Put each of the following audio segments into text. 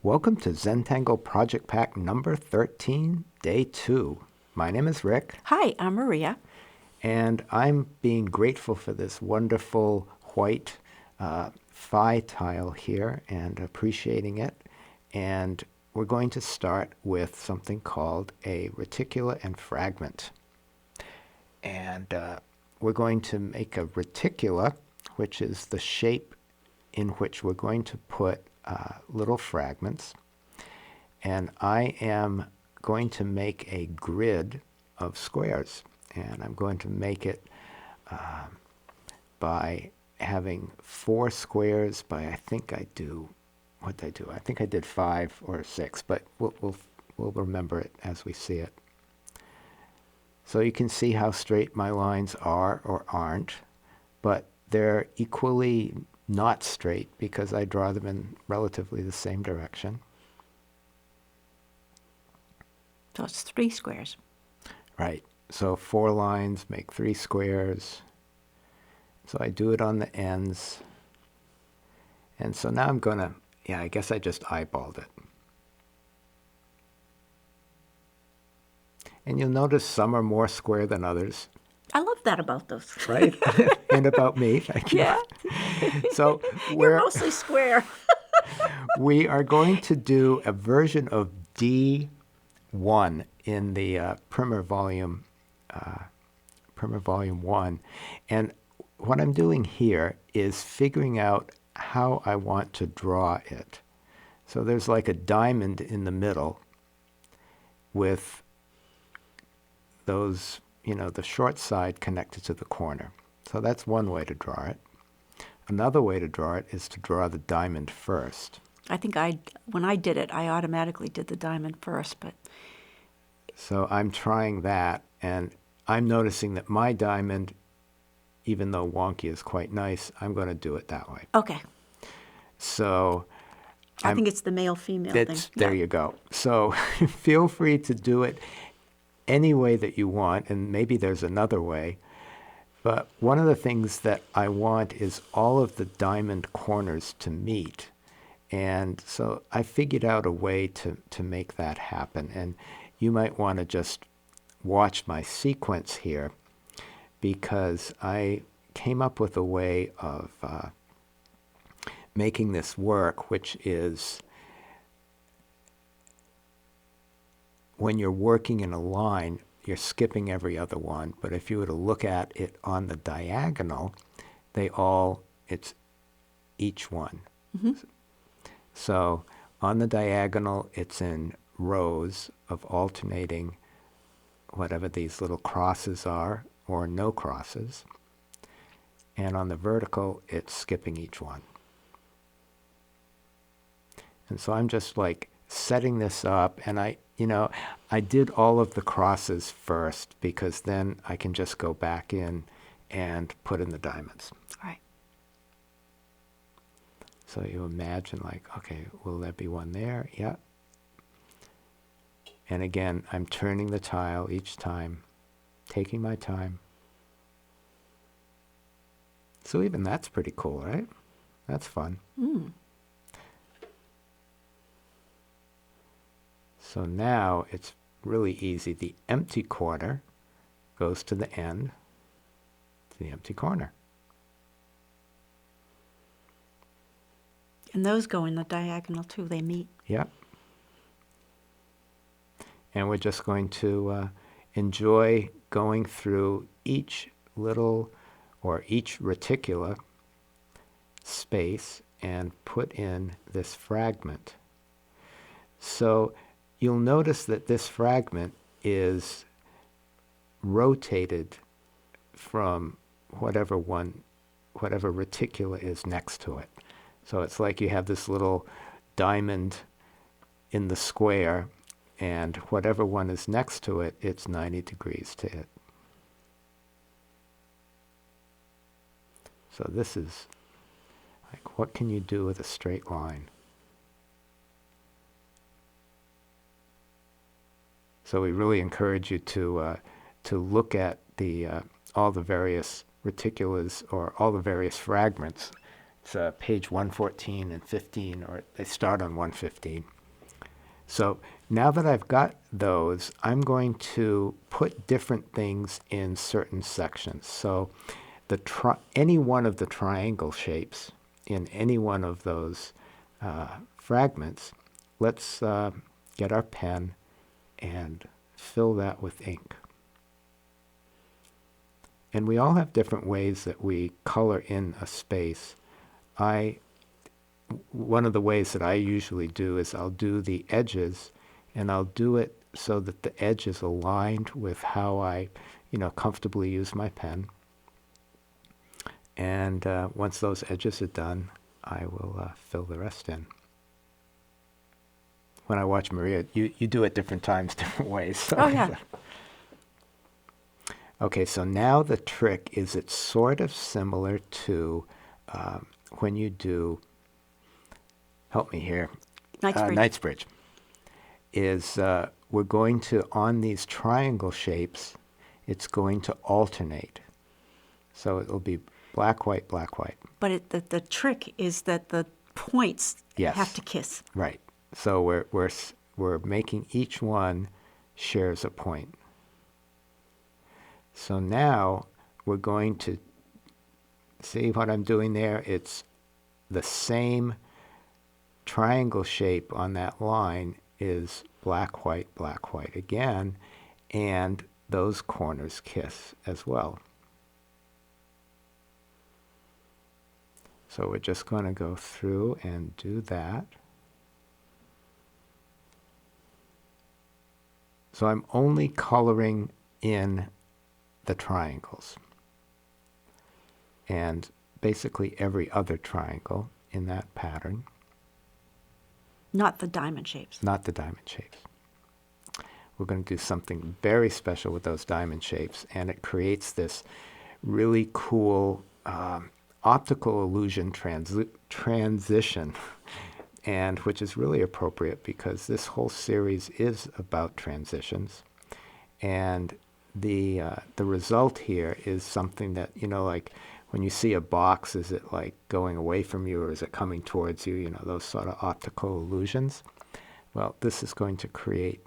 Welcome to Zentangle Project Pack number 13, day 2. My name is Rick, Hi, I'm Maria. and I'm being grateful for this wonderful white phi tile here and appreciating it. And we're going to start with something called a reticula and fragment. And we're going to make a reticula, which is the shape in which we're going to put little fragments. And I am going to make a grid of squares. And I'm going to make it by having 4 squares by, I think I do, what did I do? I think I did 5 or 6, but we'll remember it as we see it. So you can see how straight my lines are or aren't, but they're equally not straight because I draw them in relatively the same direction. So it's 3 squares. Right. So 4 lines make 3 squares. So I do it on the ends. And so now I'm going to, I guess I just eyeballed it. And you'll notice some are more square than others. I love that about those. Right? And about me. Thank you. Yeah. So You're mostly square. we are going to do a version of D1 in the primer volume 1. And what I'm doing here is figuring out how I want to draw it. So there's like a diamond in the middle with those, the short side connected to the corner. So that's one way to draw it. Another way to draw it is to draw the diamond first. I think when I did it, I automatically did the diamond first, but... So I'm trying that, and I'm noticing that my diamond, even though wonky is quite nice, I'm going to do it that way. Okay. So I think it's the male-female thing. There you go. So feel free to do it any way that you want, and maybe there's another way. But one of the things that I want is all of the diamond corners to meet. And so I figured out a way to make that happen. And you might want to just watch my sequence here, because I came up with a way of making this work, which is when you're working in a line, you're skipping every other one. But if you were to look at it on the diagonal, it's each one. Mm-hmm. So on the diagonal, it's in rows of alternating whatever these little crosses are, or no crosses. And on the vertical, it's skipping each one. And so I'm just like setting this up, and I did all of the crosses first, because then I can just go back in and put in the diamonds. Right. So you imagine, like, okay, will there be one there? Yeah. And again, I'm turning the tile each time, taking my time. So even that's pretty cool, right? That's fun. Mm. So now it's really easy. The empty corner goes to the end, to the empty corner. And those go in the diagonal too. They meet. Yep. And we're just going to enjoy going through each little, or each reticula space, and put in this fragment. So you'll notice that this fragment is rotated from whatever reticula is next to it. So it's like you have this little diamond in the square, and whatever one is next to it, it's 90 degrees to it. So this is like, what can you do with a straight line? So we really encourage you to look at all the various reticulas, or all the various fragments, It's page 114 and 15, or they start on 115. So now that I've got those, I'm going to put different things in certain sections. So any one of the triangle shapes in any one of those fragments, let's get our pen and fill that with ink. And we all have different ways that we color in a space. One of the ways that I usually do is I'll do the edges, and I'll do it so that the edge is aligned with how I, comfortably use my pen. And once those edges are done, I will fill the rest in. When I watch Maria, you do it different times, different ways. So. Oh, yeah. Okay, so now the trick is it's sort of similar to when you do, help me here, Knightsbridge. Is we're going to, on these triangle shapes, it's going to alternate. So it'll be black, white, black, white. But the trick is that the points Yes. have to kiss. Right. So we're making each one shares a point. So now we're going to see what I'm doing there. It's the same triangle shape on that line is black, white again, and those corners kiss as well. So we're just going to go through and do that. So I'm only coloring in the triangles, and basically every other triangle in that pattern. Not the diamond shapes. Not the diamond shapes. We're going to do something very special with those diamond shapes, and it creates this really cool optical illusion transition, and which is really appropriate because this whole series is about transitions. And the result here is something that, like when you see a box, is it like going away from you or is it coming towards you? Those sort of optical illusions. Well, this is going to create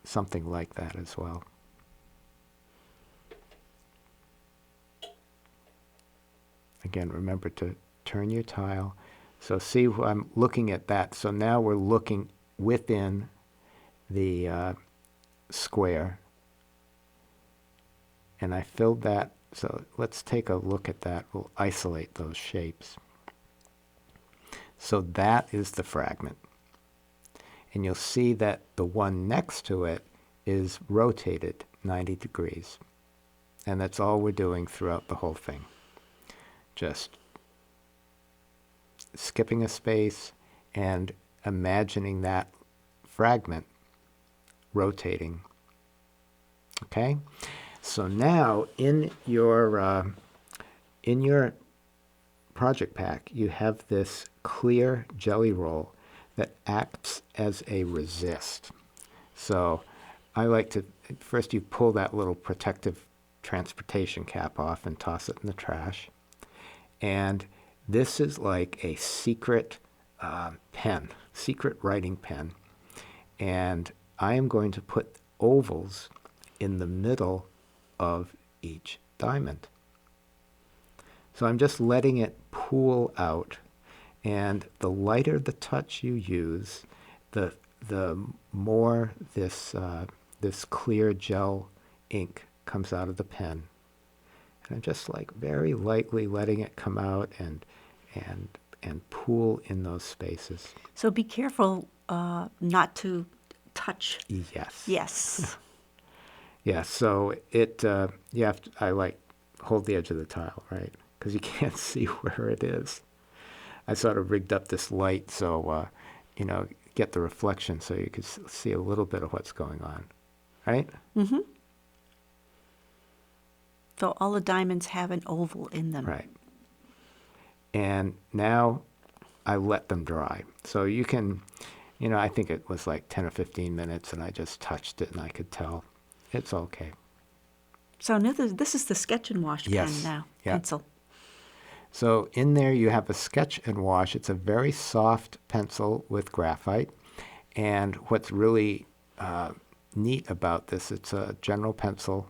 something like that as well. Again, remember to turn your tile. So see, I'm looking at that. So now we're looking within the square. And I filled that. So let's take a look at that. We'll isolate those shapes. So that is the fragment. And you'll see that the one next to it is rotated 90 degrees. And that's all we're doing throughout the whole thing. Just skipping a space and imagining that fragment rotating. Okay? So now in your project pack, you have this clear jelly roll that acts as a resist. So I like to, first you pull that little protective transportation cap off and toss it in the trash. And this is like a secret pen, secret writing pen. And I am going to put ovals in the middle of each diamond. So I'm just letting it pool out, and the lighter the touch you use, the more this clear gel ink comes out of the pen. And I'm just like very lightly letting it come out and pool in those spaces. So be careful not to touch. Yes. Yes. Yeah, so you have to, I hold the edge of the tile, right? Because you can't see where it is. I sort of rigged up this light so, get the reflection so you could see a little bit of what's going on, right? Mm-hmm. So all the diamonds have an oval in them. Right. And now I let them dry. So you can, I think it was like 10 or 15 minutes, and I just touched it and I could tell. It's okay. So this is the Sketch and Wash pen now, Yeah. pencil. So in there you have a sketch and wash. It's a very soft pencil with graphite. And what's really neat about this, it's a general pencil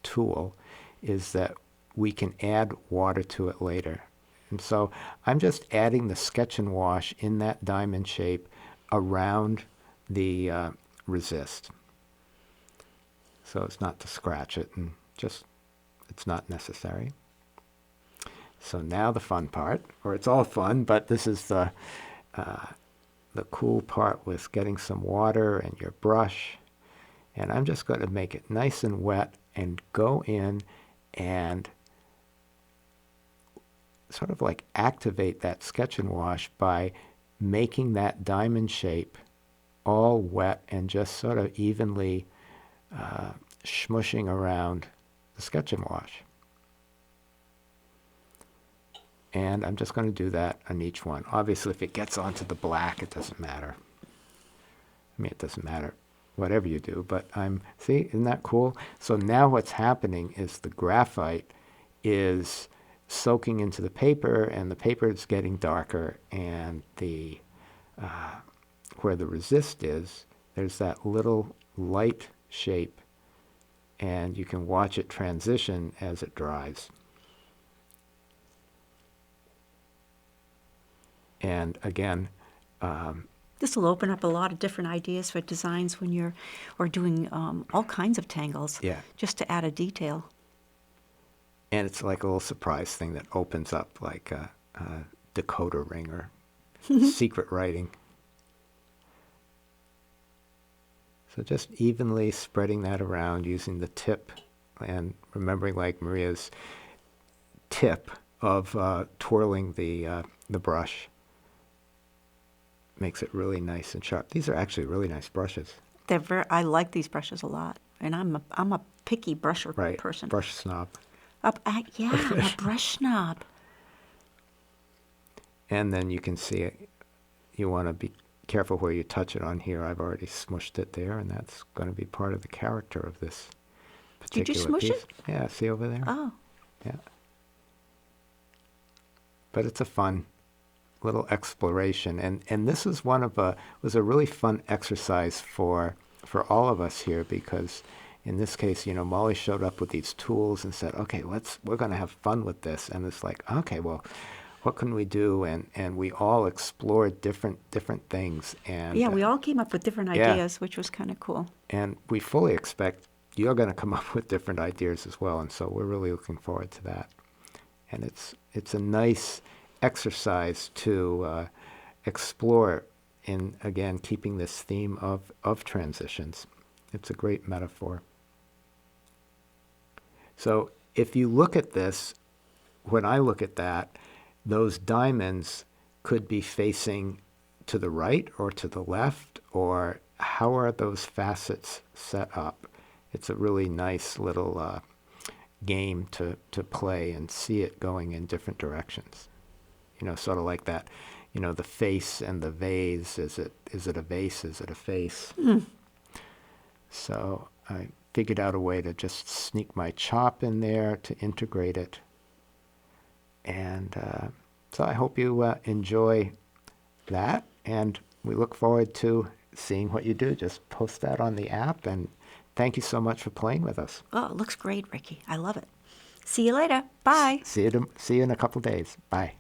tool, is that we can add water to it later. And so I'm just adding the sketch and wash in that diamond shape around the resist. So it's not to scratch it, and just, it's not necessary. So now the fun part, or it's all fun, but this is the cool part with getting some water and your brush. And I'm just going to make it nice and wet and go in and sort of like activate that sketch and wash by making that diamond shape all wet and just sort of evenly smushing around the sketch and wash. And I'm just going to do that on each one. Obviously, if it gets onto the black, it doesn't matter. I mean, it doesn't matter whatever you do, but see, isn't that cool? So now what's happening is the graphite is soaking into the paper, and the paper is getting darker, and the where the resist is, there's that little light shape, and you can watch it transition as it dries. And again, This will open up a lot of different ideas for designs when you're or doing all kinds of tangles. Yeah. Just to add a detail. And it's like a little surprise thing that opens up like a decoder ring or secret writing. So just evenly spreading that around using the tip, and remembering like Maria's tip of twirling the brush. Makes it really nice and sharp. These are actually really nice brushes. I like these brushes a lot, and I'm a picky brusher Right, person. brush snob. Yeah, I'm a brush snob. And then you can see it. You want to be careful where you touch it on here. I've already smushed it there, and that's going to be part of the character of this particular Did you smush piece. it? Yeah, see over there? Oh. Yeah. But it's a fun little exploration, and this is was a really fun exercise for all of us here, because in this case, Molly showed up with these tools and said, okay, we're going to have fun with this. And it's like, okay, well, what can we do? And we all explored different things. And Yeah, we all came up with different ideas, which was kind of cool. And we fully expect you're going to come up with different ideas as well. And so we're really looking forward to that. And it's a nice exercise to explore in, again, keeping this theme of transitions. It's a great metaphor. So if you look at this, when I look at that, those diamonds could be facing to the right or to the left, or how are those facets set up? It's a really nice little game to play and see it going in different directions. Sort of like that, the face and the vase. Is it a vase? Is it a face? Mm. So I figured out a way to just sneak my chop in there to integrate it. And so I hope you enjoy that. And we look forward to seeing what you do. Just post that on the app. And thank you so much for playing with us. Oh, it looks great, Ricky. I love it. See you later. Bye. See you in a couple days. Bye.